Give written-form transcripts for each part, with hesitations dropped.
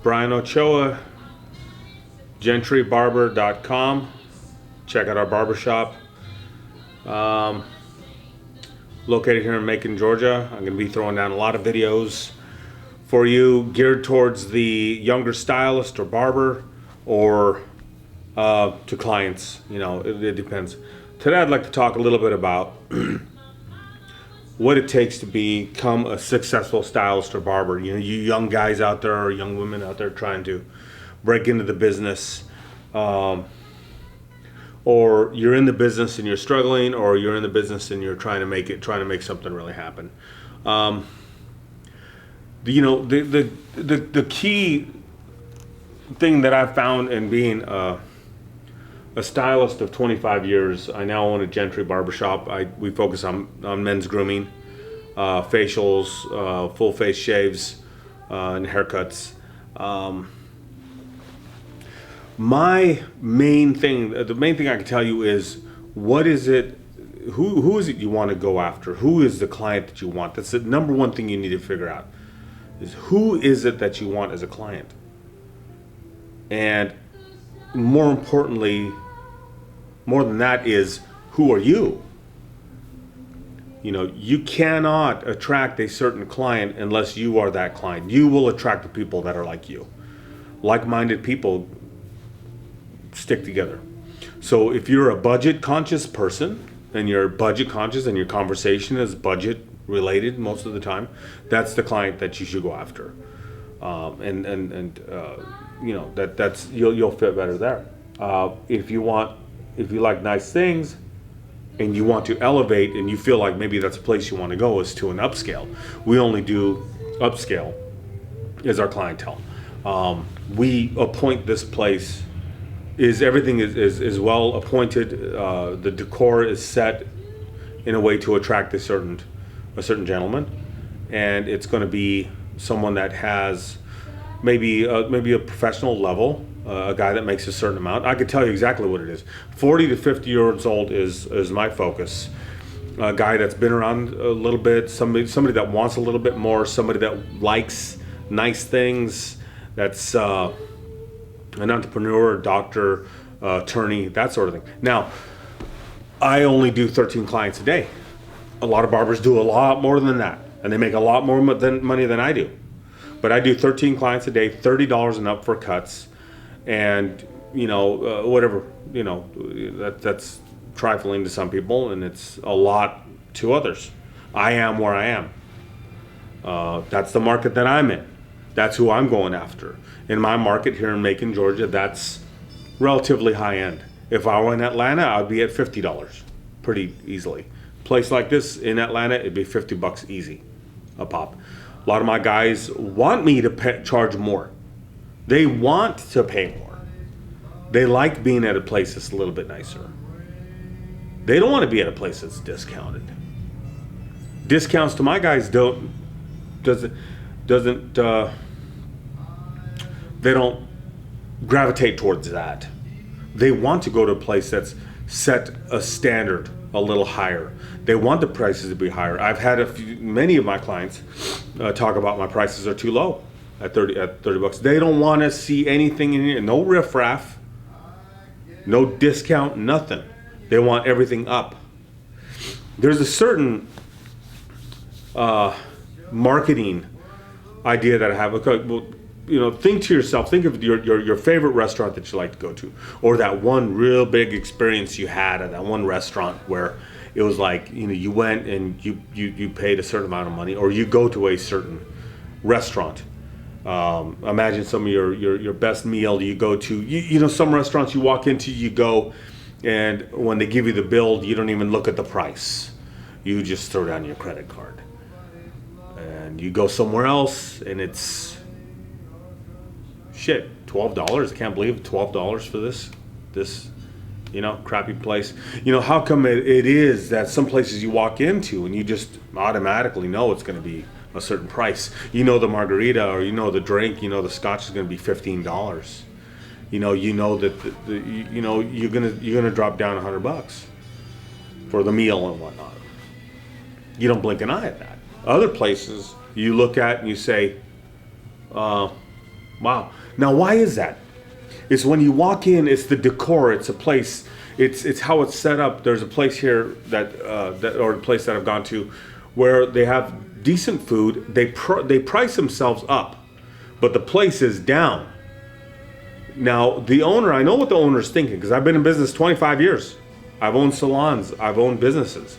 Brian Ochoa, gentrybarber.com. Check out our barbershop. Located here in Macon, Georgia. I'm going to be throwing down a lot of videos for you geared towards the younger stylist or barber, or to clients. You know, it depends. Today I'd like to talk a little bit about what it takes to become a successful stylist or barber. You know, you young guys out there or young women out there trying to break into the business, or you're in the business and you're struggling, or you're in the business and you're trying to make something really happen. You know, the key thing that I've found in being a stylist of 25 years, I now own a Gentry barbershop. We focus on men's grooming, facials, full face shaves, and haircuts. The main thing I can tell you is, what is it, who is it you want to go after? Who is the client that you want? That's the number one thing you need to figure out, is who is it that you want as a client? And more importantly, more than that, is who are you? You know, you cannot attract a certain client unless you are that client. You will attract the people that are like you. Like-minded people stick together. So if you're a budget conscious person, and you're budget conscious and your conversation is budget related most of the time, that's the client that you should go after. You know, that's you'll fit better there. If you like nice things and you want to elevate, and you feel like maybe that's a place you want to go, is to an upscale. We only do upscale as our clientele. We appoint this place, everything is well appointed. The decor is set in a way to attract a certain gentleman, and it's going to be someone that has maybe a professional level, a guy that makes a certain amount. I could tell you exactly what it is. 40 to 50 years old is my focus. A guy that's been around a little bit, somebody that wants a little bit more, somebody that likes nice things, that's an entrepreneur, doctor, attorney, that sort of thing. Now, I only do 13 clients a day. A lot of barbers do a lot more than that, and they make a lot more money than I do. But I do 13 clients a day, $30 and up for cuts, and you know, whatever, you know, that's trifling to some people, and it's a lot to others. I am where I am. That's the market that I'm in. That's who I'm going after. In my market here in Macon, Georgia, that's relatively high end. If I were in Atlanta, I'd be at $50 pretty easily. Place like this in Atlanta, it'd be $50 easy a pop. A lot of my guys want me to charge more. They want to pay more. They like being at a place that's a little bit nicer. They don't want to be at a place that's discounted. Discounts to my guys they don't gravitate towards that. They want to go to a place that's set a standard a little higher. They want the prices to be higher. I've had many of my clients talk about my prices are too low at 30 bucks. They don't want to see anything in here, no riffraff, no discount, nothing. They want everything up. There's a certain marketing idea that I have. Okay, well, you know, think to yourself, think of your favorite restaurant that you like to go to, or that one real big experience you had at that one restaurant where it was like, you know, you went and you paid a certain amount of money, or you go to a certain restaurant. Imagine some of your best meal you go to. You know, some restaurants you walk into, you go, and when they give you the bill, you don't even look at the price. You just throw down your credit card. And you go somewhere else, and it's shit, $12. I can't believe $12 for this, you know, crappy place. You know, how come it is that some places you walk into and you just automatically know it's going to be a certain price? You know, the margarita, or you know, the drink, you know, the scotch is going to be $15. You know that you're gonna drop down $100 for the meal and whatnot. You don't blink an eye at that. Other places you look at and you say, Wow. Now, why is that? It's when you walk in, it's the decor, it's a place, it's how it's set up. There's a place here or a place that I've gone to where they have decent food. They price themselves up, but the place is down. Now, the owner, I know what the owner's thinking because I've been in business 25 years. I've owned salons, I've owned businesses.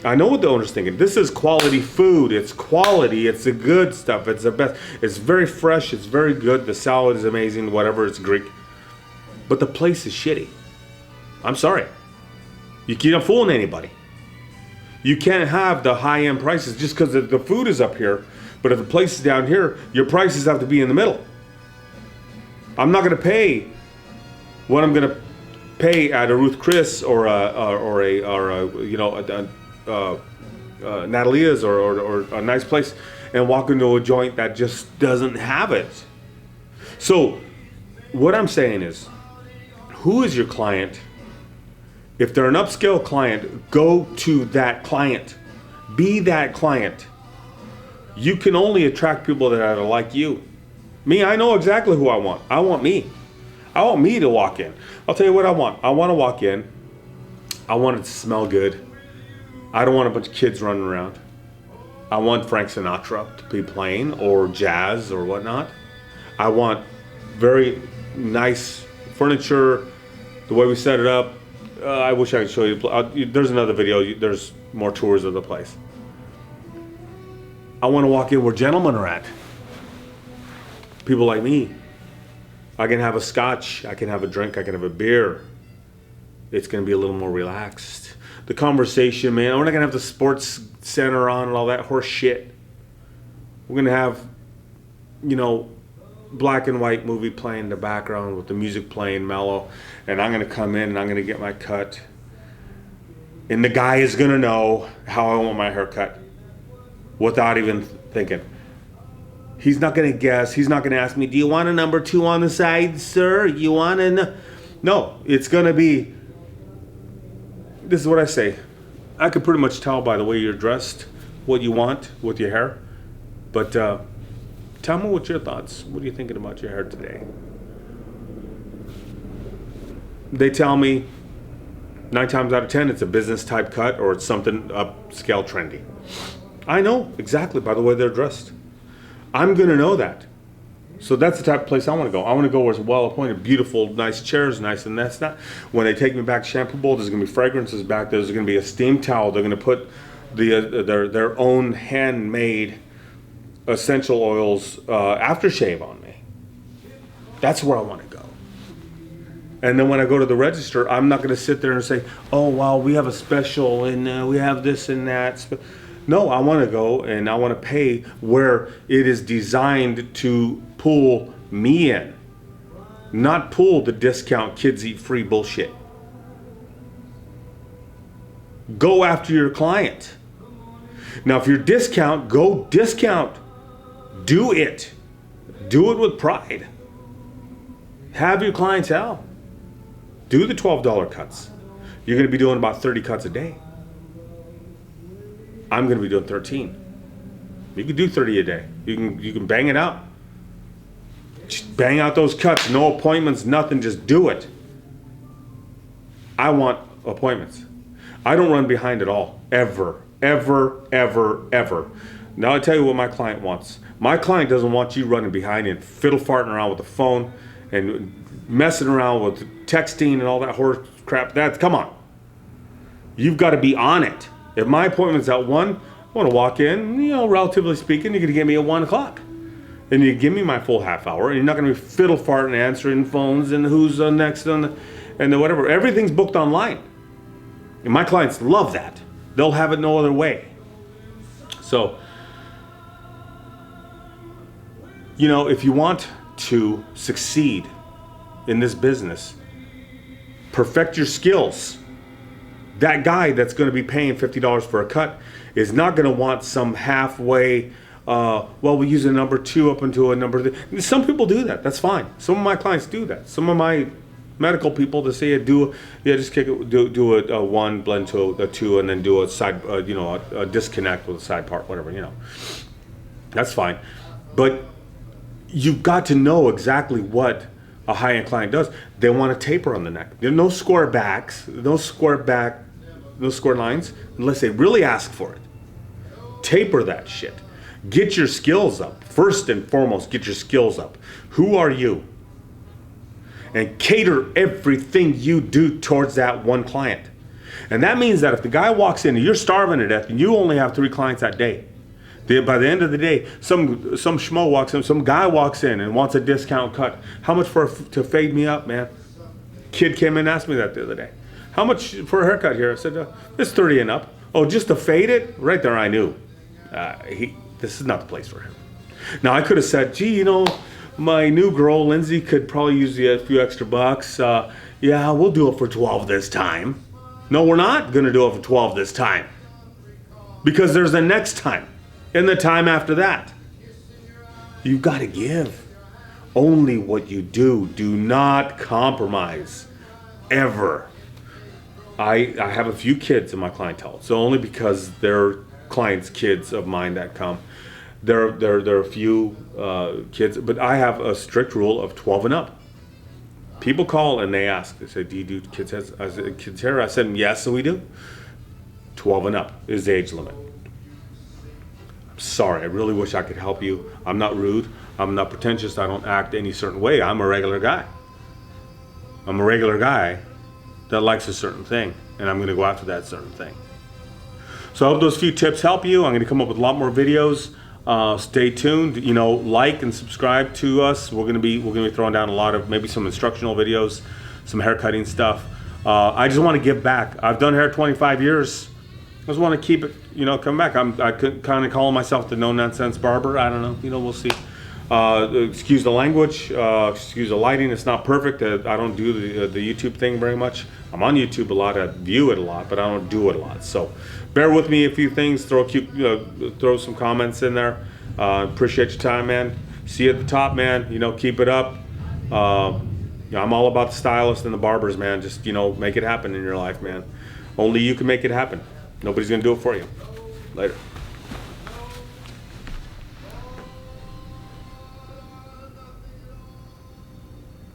I know what the owner's thinking. This is quality food. It's quality. It's the good stuff. It's the best. It's very fresh. It's very good. The salad is amazing. Whatever. It's Greek. But the place is shitty. I'm sorry. You can't fool anybody. You can't have the high-end prices just because the food is up here. But if the place is down here, your prices have to be in the middle. I'm not going to pay what I'm going to pay at a Ruth Chris or Natalia's or a nice place and walk into a joint that just doesn't have it. So what I'm saying is, who is your client? If they're an upscale client, go to that client. Be that client. You can only attract people that are like you. Me, I know exactly who I want. I want me. I want me to walk in. I'll tell you what I want. I want to walk in. I want it to smell good. I don't want a bunch of kids running around. I want Frank Sinatra to be playing, or jazz or whatnot. I want very nice furniture, the way we set it up. I wish I could show you. There's another video. There's more tours of the place. I want to walk in where gentlemen are at. People like me. I can have a scotch. I can have a drink. I can have a beer. It's going to be a little more relaxed. The conversation, man, we're not going to have the sports center on and all that horse shit. We're going to have, black and white movie playing in the background with the music playing mellow. And I'm going to come in and I'm going to get my cut. And the guy is going to know how I want my hair cut without even thinking. He's not going to guess. He's not going to ask me, do you want a number 2 on the side, sir? You want a... No, it's going to be... This is what I say. I could pretty much tell by the way you're dressed what you want with your hair. But tell me what your thoughts. What are you thinking about your hair today? They tell me 9 times out of 10 it's a business type cut or it's something upscale trendy. I know exactly by the way they're dressed. I'm going to know that. So that's the type of place I want to go. I want to go where it's well appointed, beautiful, nice chairs, nice, and that's not. When they take me back to shampoo bowl, there's going to be fragrances back there. There's going to be a steam towel. They're going to put their own handmade essential oils aftershave on me. That's where I want to go. And then when I go to the register, I'm not going to sit there and say, "Oh, wow, we have a special and we have this and that." No, I want to go and I want to pay where it is designed to pull me in, not pull the discount kids eat free bullshit. Go after your client. Now, if you're discount, go discount. Do it. Do it with pride. Have your clientele. Do the $12 cuts. You're going to be doing about 30 cuts a day. I'm going to be doing 13. You can do 30 a day. You can bang it out. Just bang out those cuts. No appointments, nothing. Just do it. I want appointments. I don't run behind at all. Ever. Ever, ever, ever. Now I tell you what my client wants. My client doesn't want you running behind and fiddle farting around with the phone and messing around with texting and all that horse crap. Come on. You've got to be on it. If my appointment's at 1, I want to walk in, relatively speaking, you're going to get me at 1 o'clock. And you give me my full half hour, and you're not going to be fiddle farting answering phones and who's next and the whatever. Everything's booked online. And my clients love that. They'll have it no other way. So, if you want to succeed in this business, perfect your skills. That guy that's going to be paying $50 for a cut is not going to want some halfway, we use a number 2 up into a number 3. Some people do that. That's fine. Some of my clients do that. Some of my medical people, they say, just kick it, do a 1, blend to a 2, and then do a side, a disconnect with a side part, whatever, That's fine. But you've got to know exactly what a high-end client does. They want a taper on the neck. There are no square backs, no square lines, unless they really ask for it. Taper that shit. Get your skills up. First and foremost, get your skills up. Who are you? And cater everything you do towards that one client. And that means that if the guy walks in and you're starving to death and you only have 3 clients that day, by the end of the day, some schmo walks in, some guy walks in and wants a discount cut. How much to fade me up, man? Kid came in and asked me that the other day. How much for a haircut here? I said, it's 30 and up. Oh, just to fade it? Right there I knew. This is not the place for him. Now I could have said, gee, my new girl, Lindsay, could probably use a few extra bucks. Yeah, we'll do it for 12 this time. No, we're not gonna do it for 12 this time. Because there's the next time. And the time after that. You've got to give. Only what you do. Do not compromise. Ever. I have a few kids in my clientele. So only because they're clients' kids of mine that come. There are a few kids, but I have a strict rule of 12 and up. People call and they ask. They say, do you do kids' hair? I said, yes, we do. 12 and up is the age limit. Sorry, I really wish I could help you. I'm not rude. I'm not pretentious. I don't act any certain way. I'm a regular guy. I'm a regular guy that likes a certain thing, and I'm going to go after that certain thing. So I hope those few tips help you. I'm going to come up with a lot more videos. Stay tuned. Like and subscribe to us. We're going to be throwing down a lot of maybe some instructional videos, some hair cutting stuff. I just want to give back. I've done hair 25 years. I just want to keep it, come back. I could kind of call myself the no-nonsense barber. I don't know. We'll see. Excuse the language. Excuse the lighting. It's not perfect. I don't do the YouTube thing very much. I'm on YouTube a lot. I view it a lot, but I don't do it a lot. So bear with me a few things. Throw some comments in there. Appreciate your time, man. See you at the top, man. Keep it up. I'm all about the stylists and the barbers, man. Just make it happen in your life, man. Only you can make it happen. Nobody's gonna do it for you. Later.